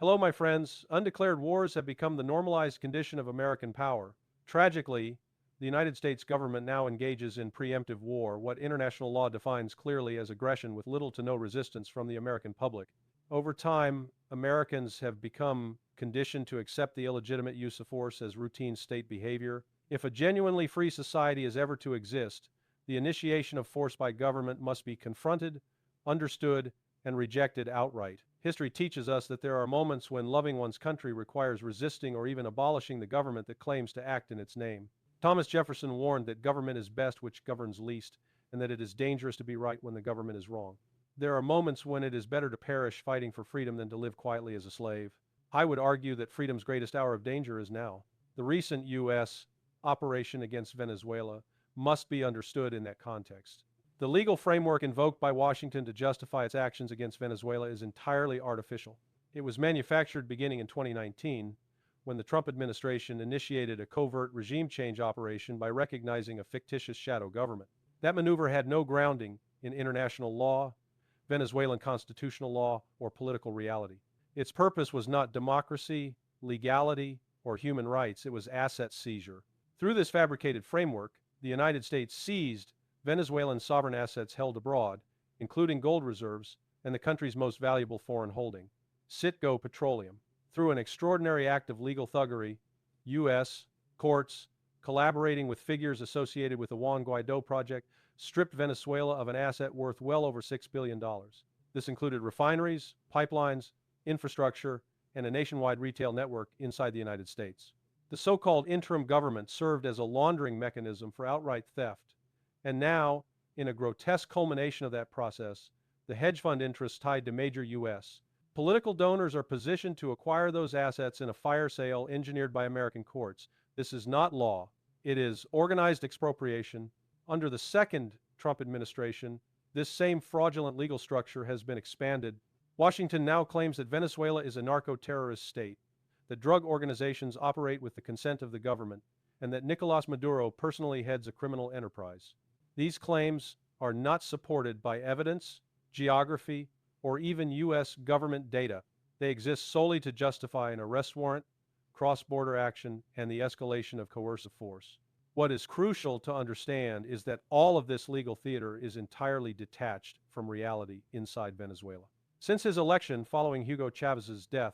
Hello, my friends. Undeclared wars have become the normalized condition of American power. Tragically, the United States government now engages in preemptive war, what international law defines clearly as aggression with little to no resistance from the American public. Over time, Americans have become conditioned to accept the illegitimate use of force as routine state behavior. If a genuinely free society is ever to exist, the initiation of force by government must be confronted, understood, and rejected outright. History teaches us that there are moments when loving one's country requires resisting or even abolishing the government that claims to act in its name. Thomas Jefferson warned that government is best which governs least, and that it is dangerous to be right when the government is wrong. There are moments when it is better to perish fighting for freedom than to live quietly as a slave. I would argue that freedom's greatest hour of danger is now. The recent U.S. operation against Venezuela must be understood in that context. The legal framework invoked by Washington to justify its actions against Venezuela is entirely artificial. It was manufactured beginning in 2019, when the Trump administration initiated a covert regime change operation by recognizing a fictitious shadow government. That maneuver had no grounding in international law, Venezuelan constitutional law, or political reality. Its purpose was not democracy, legality, or human rights. It was asset seizure. Through this fabricated framework, the United States seized Venezuelan sovereign assets held abroad, including gold reserves and the country's most valuable foreign holding, Citgo Petroleum. Through an extraordinary act of legal thuggery, U.S. courts, collaborating with figures associated with the Juan Guaido project, stripped Venezuela of an asset worth well over $6 billion. This included refineries, pipelines, infrastructure, and a nationwide retail network inside the United States. The so-called interim government served as a laundering mechanism for outright theft. And now, in a grotesque culmination of that process, the hedge fund interests tied to major U.S. political donors are positioned to acquire those assets in a fire sale engineered by American courts. This is not law. It is organized expropriation. Under the second Trump administration, this same fraudulent legal structure has been expanded. Washington now claims that Venezuela is a narco-terrorist state, that drug organizations operate with the consent of the government, and that Nicolas Maduro personally heads a criminal enterprise. These claims are not supported by evidence, geography, or even U.S. government data. They exist solely to justify an arrest warrant, cross-border action, and the escalation of coercive force. What is crucial to understand is that all of this legal theater is entirely detached from reality inside Venezuela. Since his election following Hugo Chavez's death,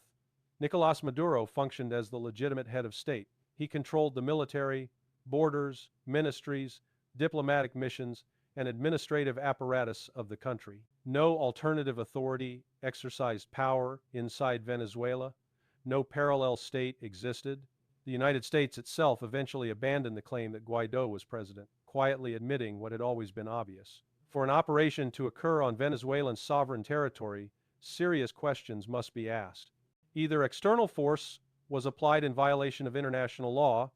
Nicolas Maduro functioned as the legitimate head of state. He controlled the military, borders, ministries, diplomatic missions, and administrative apparatus of the country. No alternative authority exercised power inside Venezuela. No parallel state existed. The United States itself eventually abandoned the claim that Guaido was president, quietly admitting what had always been obvious. For an operation to occur on Venezuelan sovereign territory, serious questions must be asked. Either external force was applied in violation of international law,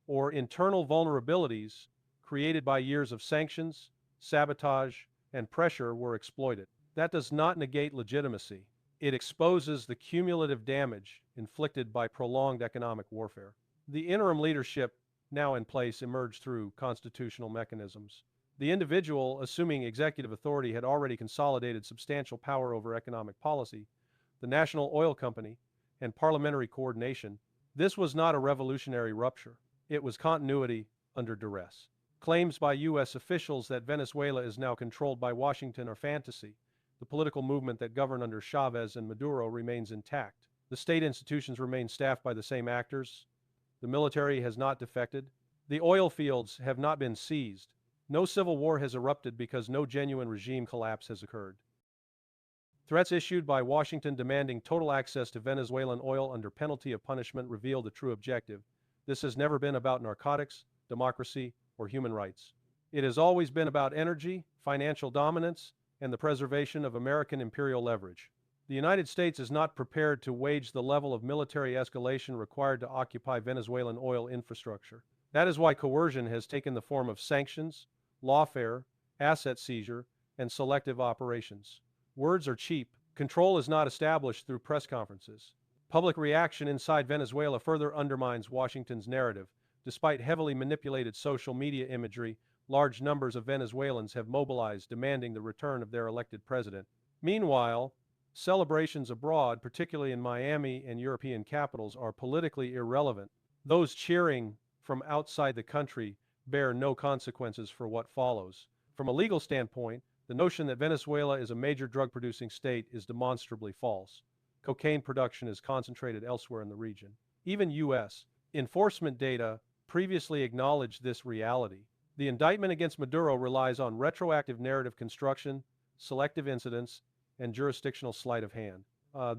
or internal vulnerabilities created by years of sanctions, sabotage, and pressure were exploited. That does not negate legitimacy. It exposes the cumulative damage inflicted by prolonged economic warfare. The interim leadership now in place emerged through constitutional mechanisms. The individual assuming executive authority had already consolidated substantial power over economic policy, the National Oil Company, and parliamentary coordination. This was not a revolutionary rupture. It was continuity under duress. Claims by U.S. officials that Venezuela is now controlled by Washington are fantasy. The political movement that governed under Chavez and Maduro remains intact. The state institutions remain staffed by the same actors. The military has not defected. The oil fields have not been seized. No civil war has erupted because no genuine regime collapse has occurred. Threats issued by Washington demanding total access to Venezuelan oil under penalty of punishment reveal the true objective. This has never been about narcotics, democracy, or human rights. It has always been about energy, financial dominance, and the preservation of American imperial leverage. The United States is not prepared to wage the level of military escalation required to occupy Venezuelan oil infrastructure. That is why coercion has taken the form of sanctions, lawfare, asset seizure, and selective operations. Words are cheap. Control is not established through press conferences. Public reaction inside Venezuela further undermines Washington's narrative. Despite heavily manipulated social media imagery, large numbers of Venezuelans have mobilized demanding the return of their elected president. Meanwhile, Celebrations abroad, particularly in Miami and European capitals, are politically irrelevant. Those cheering from outside the country bear no consequences for what follows. From a legal standpoint, the notion that Venezuela is a major drug-producing state is demonstrably false. Cocaine production is concentrated elsewhere in the region. Even U.S. enforcement data previously acknowledged this reality. The indictment against Maduro relies on retroactive narrative construction, selective incidents, and jurisdictional sleight of hand.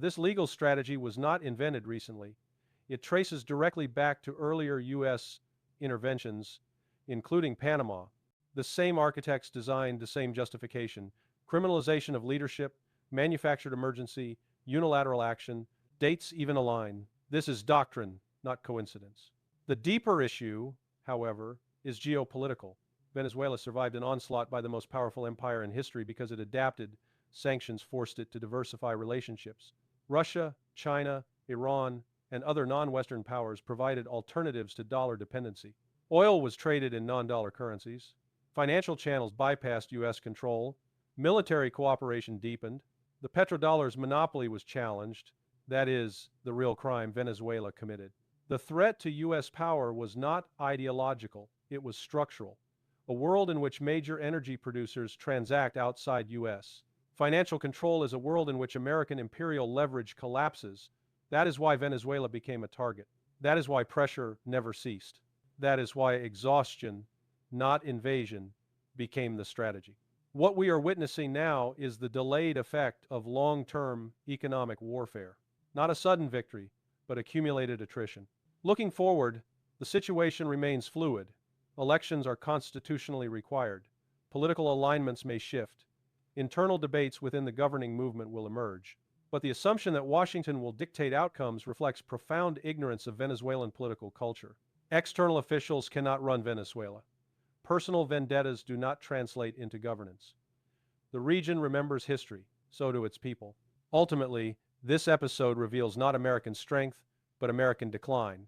This legal strategy was not invented recently. It traces directly back to earlier U.S. interventions, including Panama. The same architects designed the same justification: criminalization of leadership, manufactured emergency, unilateral action, dates even align. This is doctrine, not coincidence. The deeper issue, however, is geopolitical. Venezuela survived an onslaught by the most powerful empire in history because it adapted. Sanctions forced it to diversify relationships. Russia, China, Iran, and other non-Western powers provided alternatives to dollar dependency. Oil was traded in non-dollar currencies. Financial channels bypassed U.S. control. Military cooperation deepened. The petrodollar's monopoly was challenged. That is, the real crime Venezuela committed. The threat to U.S. power was not ideological, it was structural. A world in which major energy producers transact outside U.S. Financial control is a world in which American imperial leverage collapses. That is why Venezuela became a target. That is why pressure never ceased. That is why exhaustion, not invasion, became the strategy. What we are witnessing now is the delayed effect of long-term economic warfare. Not a sudden victory, but accumulated attrition. Looking forward, the situation remains fluid. Elections are constitutionally required. Political alignments may shift. Internal debates within the governing movement will emerge. But the assumption that Washington will dictate outcomes reflects profound ignorance of Venezuelan political culture. External officials cannot run Venezuela. Personal vendettas do not translate into governance. The region remembers history, so do its people. Ultimately, this episode reveals not American strength, but American decline.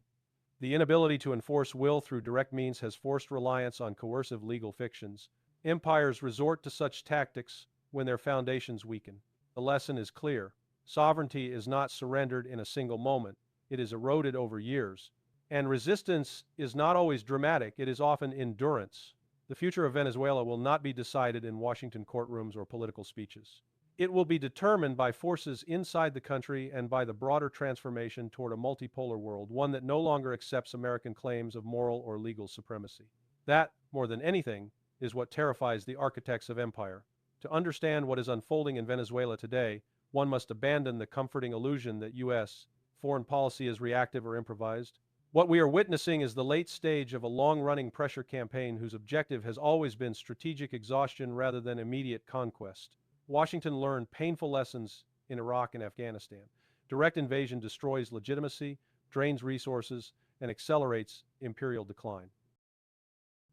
The inability to enforce will through direct means has forced reliance on coercive legal fictions. Empires resort to such tactics when their foundations weaken. The lesson is clear. Sovereignty is not surrendered in a single moment. It is eroded over years. And resistance is not always dramatic, it is often endurance. The future of Venezuela will not be decided in Washington courtrooms or political speeches. It will be determined by forces inside the country and by the broader transformation toward a multipolar world, one that no longer accepts American claims of moral or legal supremacy. That, more than anything, is what terrifies the architects of empire. To understand what is unfolding in Venezuela today, one must abandon the comforting illusion that U.S. foreign policy is reactive or improvised. What we are witnessing is the late stage of a long-running pressure campaign whose objective has always been strategic exhaustion rather than immediate conquest. Washington learned painful lessons in Iraq and Afghanistan. Direct invasion destroys legitimacy, drains resources, and accelerates imperial decline.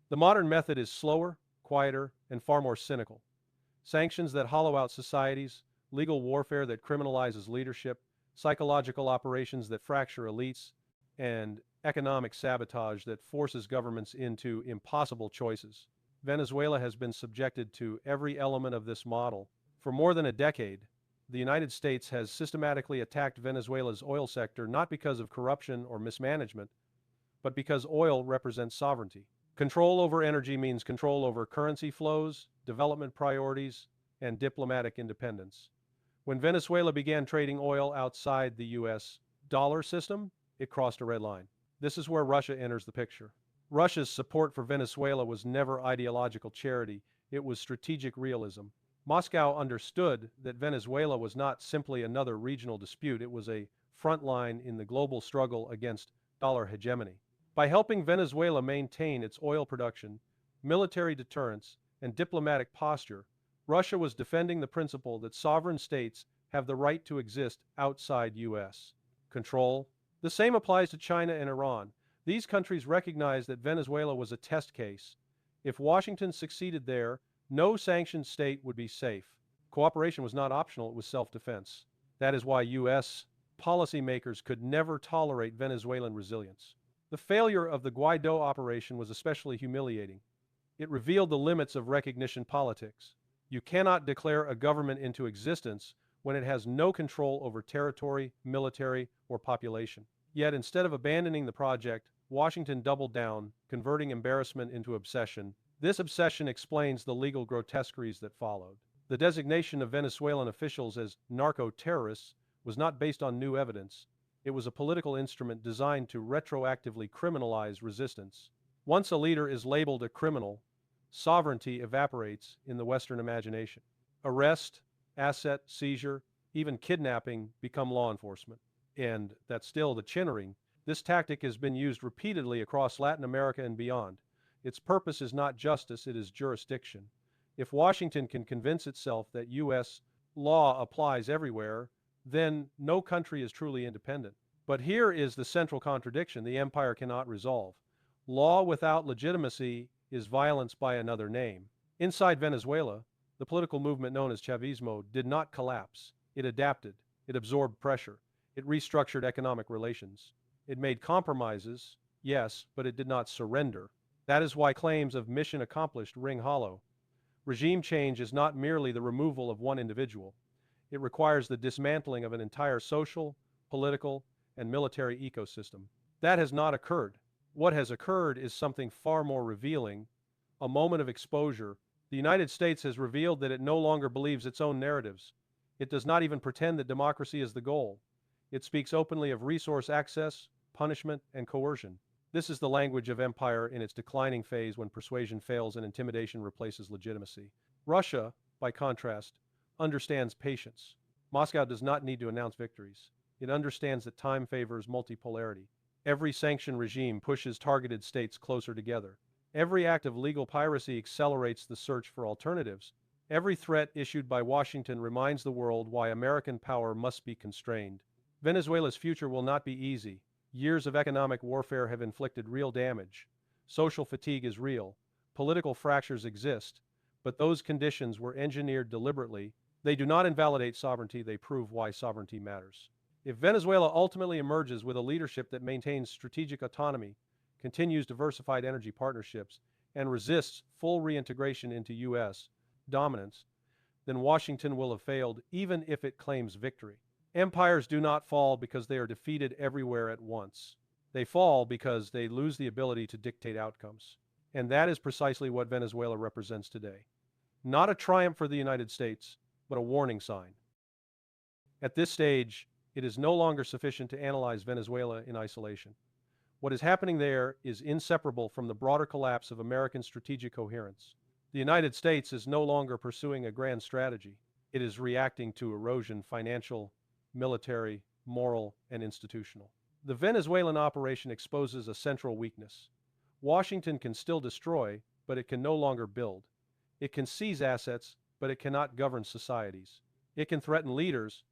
The modern method is slower, quieter, and far more cynical. Sanctions that hollow out societies, legal warfare that criminalizes leadership, psychological operations that fracture elites, and economic sabotage that forces governments into impossible choices. Venezuela has been subjected to every element of this model. For more than a decade, the United States has systematically attacked Venezuela's oil sector not because of corruption or mismanagement, but because oil represents sovereignty. Control over energy means control over currency flows, development priorities, and diplomatic independence. When Venezuela began trading oil outside the U.S. dollar system, it crossed a red line. This is where Russia enters the picture. Russia's support for Venezuela was never ideological charity, it was strategic realism. Moscow understood that Venezuela was not simply another regional dispute, it was a front line in the global struggle against dollar hegemony. By helping Venezuela maintain its oil production, military deterrence, and diplomatic posture, Russia was defending the principle that sovereign states have the right to exist outside U.S. control. The same applies to China and Iran. These countries recognized that Venezuela was a test case. If Washington succeeded there, no sanctioned state would be safe. Cooperation was not optional, it was self-defense. That is why U.S. policymakers could never tolerate Venezuelan resilience. The failure of the Guaido operation was especially humiliating. It revealed the limits of recognition politics. You cannot declare a government into existence when it has no control over territory, military, or population. Yet instead of abandoning the project, Washington doubled down, converting embarrassment into obsession. This obsession explains the legal grotesqueries that followed. The designation of Venezuelan officials as narco-terrorists was not based on new evidence. It was a political instrument designed to retroactively criminalize resistance. Once a leader is labeled a criminal, sovereignty evaporates in the Western imagination. Arrest, asset seizure, even kidnapping become law enforcement. And that's still the chinnery. This tactic has been used repeatedly across Latin America and beyond. Its purpose is not justice, it is jurisdiction. If Washington can convince itself that U.S. law applies everywhere, then no country is truly independent. But here is the central contradiction the empire cannot resolve. Law without legitimacy is violence by another name. Inside Venezuela, the political movement known as Chavismo did not collapse. It adapted. It absorbed pressure. It restructured economic relations. It made compromises, yes, but it did not surrender. That is why claims of mission accomplished ring hollow. Regime change is not merely the removal of one individual. It requires the dismantling of an entire social, political, and military ecosystem. That has not occurred. What has occurred is something far more revealing, a moment of exposure. The United States has revealed that it no longer believes its own narratives. It does not even pretend that democracy is the goal. It speaks openly of resource access, punishment, and coercion. This is the language of empire in its declining phase when persuasion fails and intimidation replaces legitimacy. Russia, by contrast, understands patience. Moscow does not need to announce victories. It understands that time favors multipolarity. Every sanction regime pushes targeted states closer together. Every act of legal piracy accelerates the search for alternatives. Every threat issued by Washington reminds the world why American power must be constrained. Venezuela's future will not be easy. Years of economic warfare have inflicted real damage. Social fatigue is real. Political fractures exist. But those conditions were engineered deliberately. They do not invalidate sovereignty, they prove why sovereignty matters. If Venezuela ultimately emerges with a leadership that maintains strategic autonomy, continues diversified energy partnerships, and resists full reintegration into U.S. dominance, then Washington will have failed even if it claims victory. Empires do not fall because they are defeated everywhere at once. They fall because they lose the ability to dictate outcomes. And that is precisely what Venezuela represents today. Not a triumph for the United States, but a warning sign. At this stage, it is no longer sufficient to analyze Venezuela in isolation. What is happening there is inseparable from the broader collapse of American strategic coherence. The United States is no longer pursuing a grand strategy. It is reacting to erosion, financial, military, moral, and institutional. The Venezuelan operation exposes a central weakness. Washington can still destroy, but it can no longer build. It can seize assets, but it cannot govern societies. It can threaten leaders,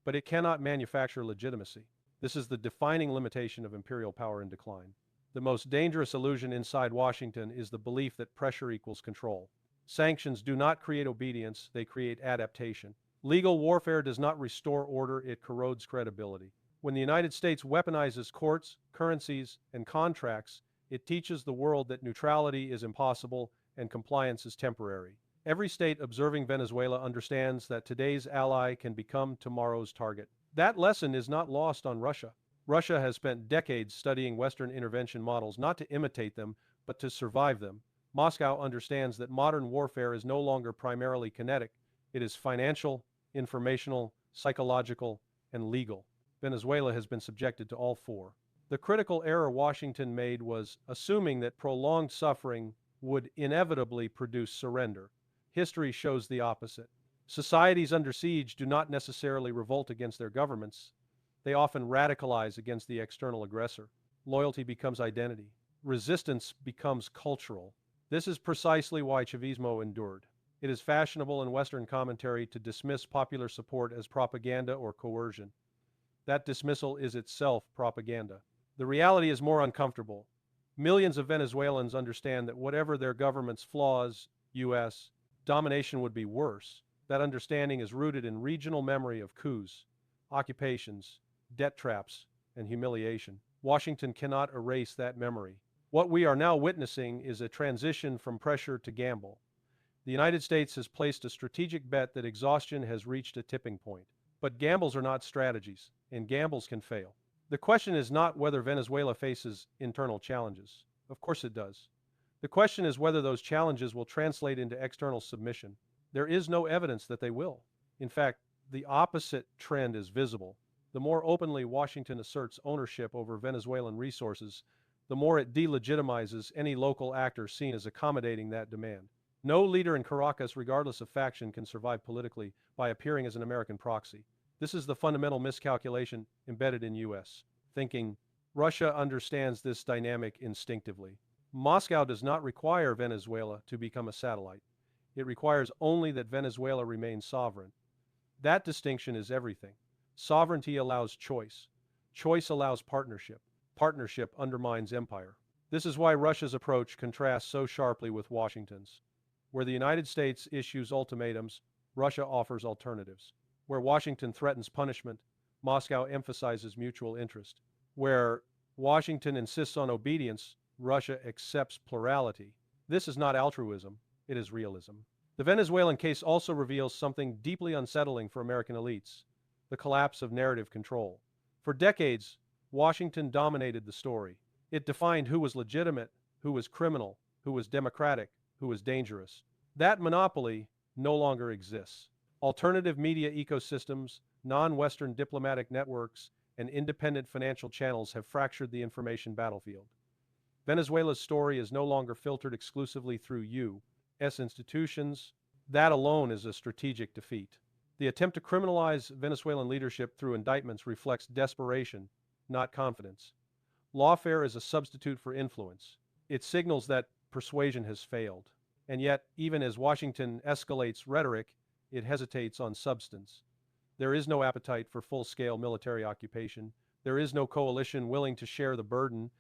but it cannot manufacture legitimacy. This is the defining limitation of imperial power in decline. The most dangerous illusion inside Washington is the belief that pressure equals control. Sanctions do not create obedience, they create adaptation. Legal warfare does not restore order, it corrodes credibility. When the United States weaponizes courts, currencies, and contracts, it teaches the world that neutrality is impossible and compliance is temporary. Every state observing Venezuela understands that today's ally can become tomorrow's target. That lesson is not lost on Russia. Russia has spent decades studying Western intervention models not to imitate them, but to survive them. Moscow understands that modern warfare is no longer primarily kinetic. It is financial, informational, psychological, and legal. Venezuela has been subjected to all four. The critical error Washington made was assuming that prolonged suffering would inevitably produce surrender. History shows the opposite. Societies under siege do not necessarily revolt against their governments. They often radicalize against the external aggressor. Loyalty becomes identity. Resistance becomes cultural. This is precisely why Chavismo endured. It is fashionable in Western commentary to dismiss popular support as propaganda or coercion. That dismissal is itself propaganda. The reality is more uncomfortable. Millions of Venezuelans understand that whatever their government's flaws, U.S. domination would be worse. That understanding is rooted in regional memory of coups, occupations, debt traps, and humiliation. Washington cannot erase that memory. What we are now witnessing is a transition from pressure to gamble. The United States has placed a strategic bet that exhaustion has reached a tipping point. But gambles are not strategies, and gambles can fail. The question is not whether Venezuela faces internal challenges. Of course it does. The question is whether those challenges will translate into external submission. There is no evidence that they will. In fact, the opposite trend is visible. The more openly Washington asserts ownership over Venezuelan resources, the more it delegitimizes any local actor seen as accommodating that demand. No leader in Caracas, regardless of faction, can survive politically by appearing as an American proxy. This is the fundamental miscalculation embedded in U.S. thinking. Russia understands this dynamic instinctively. Moscow does not require Venezuela to become a satellite. It requires only that Venezuela remain sovereign. That distinction is everything. Sovereignty allows choice. Choice allows partnership. Partnership undermines empire. This is why Russia's approach contrasts so sharply with Washington's. Where the United States issues ultimatums, Russia offers alternatives. Where Washington threatens punishment, Moscow emphasizes mutual interest. Where Washington insists on obedience, Russia accepts plurality. This is not altruism, it is realism. The Venezuelan case also reveals something deeply unsettling for American elites: the collapse of narrative control. For decades, Washington dominated the story. It defined who was legitimate, who was criminal, who was democratic, who was dangerous. That monopoly no longer exists. Alternative media ecosystems, non-Western diplomatic networks, and independent financial channels have fractured the information battlefield. Venezuela's story is no longer filtered exclusively through U.S. institutions. That alone is a strategic defeat. The attempt to criminalize Venezuelan leadership through indictments reflects desperation, not confidence. Lawfare is a substitute for influence. It signals that persuasion has failed. And yet, even as Washington escalates rhetoric, it hesitates on substance. There is no appetite for full-scale military occupation. There is no coalition willing to share the burden.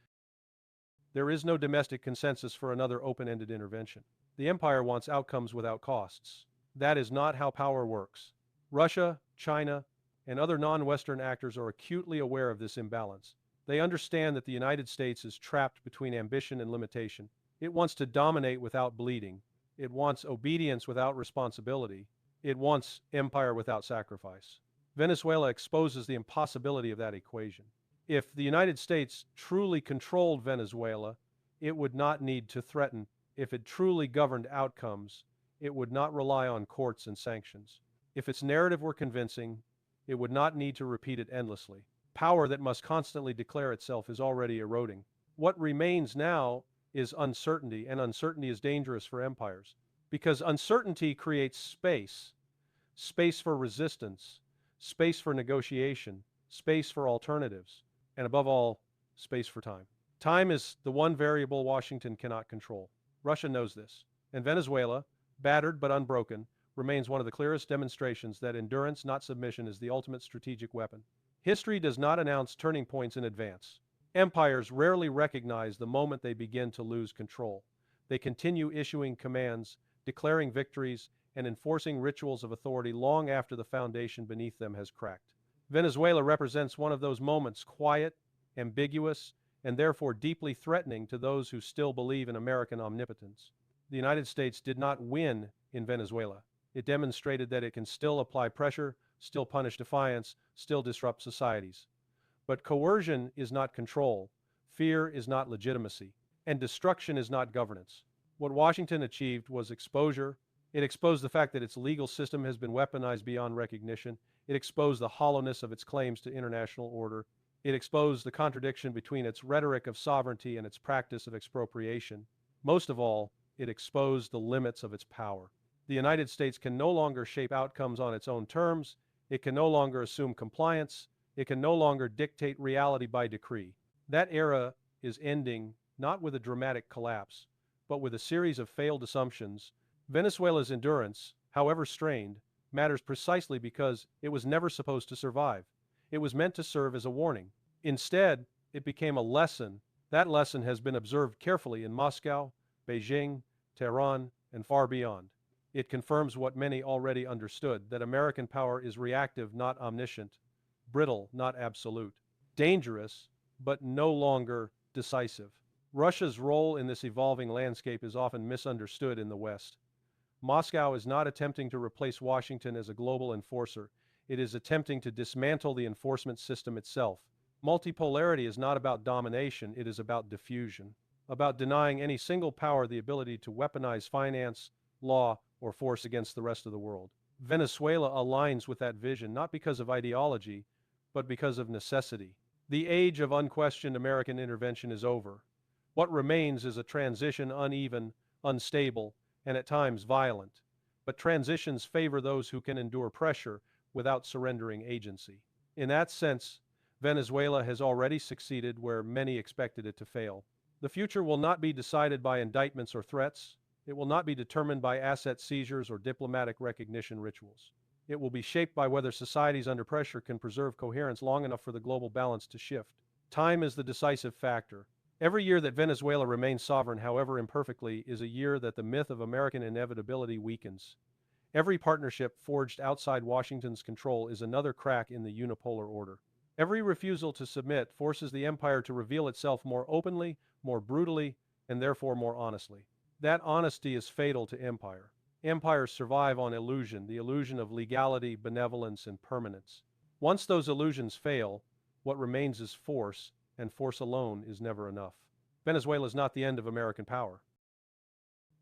There is no domestic consensus for another open-ended intervention. The empire wants outcomes without costs. That is not how power works. Russia, China, and other non-Western actors are acutely aware of this imbalance. They understand that the United States is trapped between ambition and limitation. It wants to dominate without bleeding. It wants obedience without responsibility. It wants empire without sacrifice. Venezuela exposes the impossibility of that equation. If the United States truly controlled Venezuela, it would not need to threaten. If it truly governed outcomes, it would not rely on courts and sanctions. If its narrative were convincing, it would not need to repeat it endlessly. Power that must constantly declare itself is already eroding. What remains now is uncertainty, and uncertainty is dangerous for empires. Because uncertainty creates space. Space for resistance, space for negotiation, space for alternatives, and above all, space for time. Time is the one variable Washington cannot control. Russia knows this. And Venezuela, battered but unbroken, remains one of the clearest demonstrations that endurance, not submission, is the ultimate strategic weapon. History does not announce turning points in advance. Empires rarely recognize the moment they begin to lose control. They continue issuing commands, declaring victories, and enforcing rituals of authority long after the foundation beneath them has cracked. Venezuela represents one of those moments, quiet, ambiguous, and therefore deeply threatening to those who still believe in American omnipotence. The United States did not win in Venezuela. It demonstrated that it can still apply pressure, still punish defiance, still disrupt societies. But coercion is not control, fear is not legitimacy, and destruction is not governance. What Washington achieved was exposure. It exposed the fact that its legal system has been weaponized beyond recognition. It exposed the hollowness of its claims to international order. It exposed the contradiction between its rhetoric of sovereignty and its practice of expropriation. Most of all, it exposed the limits of its power. The United States can no longer shape outcomes on its own terms. It can no longer assume compliance. It can no longer dictate reality by decree. That era is ending not with a dramatic collapse, but with a series of failed assumptions. Venezuela's endurance, however strained, matters precisely because it was never supposed to survive. It was meant to serve as a warning. Instead, it became a lesson. That lesson has been observed carefully in Moscow, Beijing, Tehran, and far beyond. It confirms what many already understood, that American power is reactive, not omniscient, brittle, not absolute, dangerous, but no longer decisive. Russia's role in this evolving landscape is often misunderstood in the West. Moscow is not attempting to replace Washington as a global enforcer. It is attempting to dismantle the enforcement system itself. Multipolarity is not about domination, it is about diffusion, about denying any single power the ability to weaponize finance, law, or force against the rest of the world. Venezuela aligns with that vision not because of ideology, but because of necessity. The age of unquestioned American intervention is over. What remains is a transition uneven, unstable, and at times violent. But transitions favor those who can endure pressure without surrendering agency. In that sense, Venezuela has already succeeded where many expected it to fail. The future will not be decided by indictments or threats. It will not be determined by asset seizures or diplomatic recognition rituals. It will be shaped by whether societies under pressure can preserve coherence long enough for the global balance to shift. Time is the decisive factor. Every year that Venezuela remains sovereign, however imperfectly, is a year that the myth of American inevitability weakens. Every partnership forged outside Washington's control is another crack in the unipolar order. Every refusal to submit forces the empire to reveal itself more openly, more brutally, and therefore more honestly. That honesty is fatal to empire. Empires survive on illusion, the illusion of legality, benevolence, and permanence. Once those illusions fail, what remains is force, and force alone is never enough. Venezuela is not the end of American power,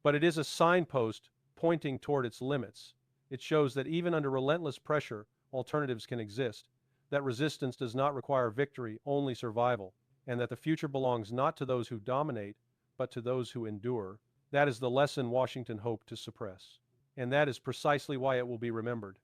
but it is a signpost pointing toward its limits. It shows that even under relentless pressure, alternatives can exist, that resistance does not require victory, only survival, and that the future belongs not to those who dominate, but to those who endure. That is the lesson Washington hoped to suppress. And that is precisely why it will be remembered.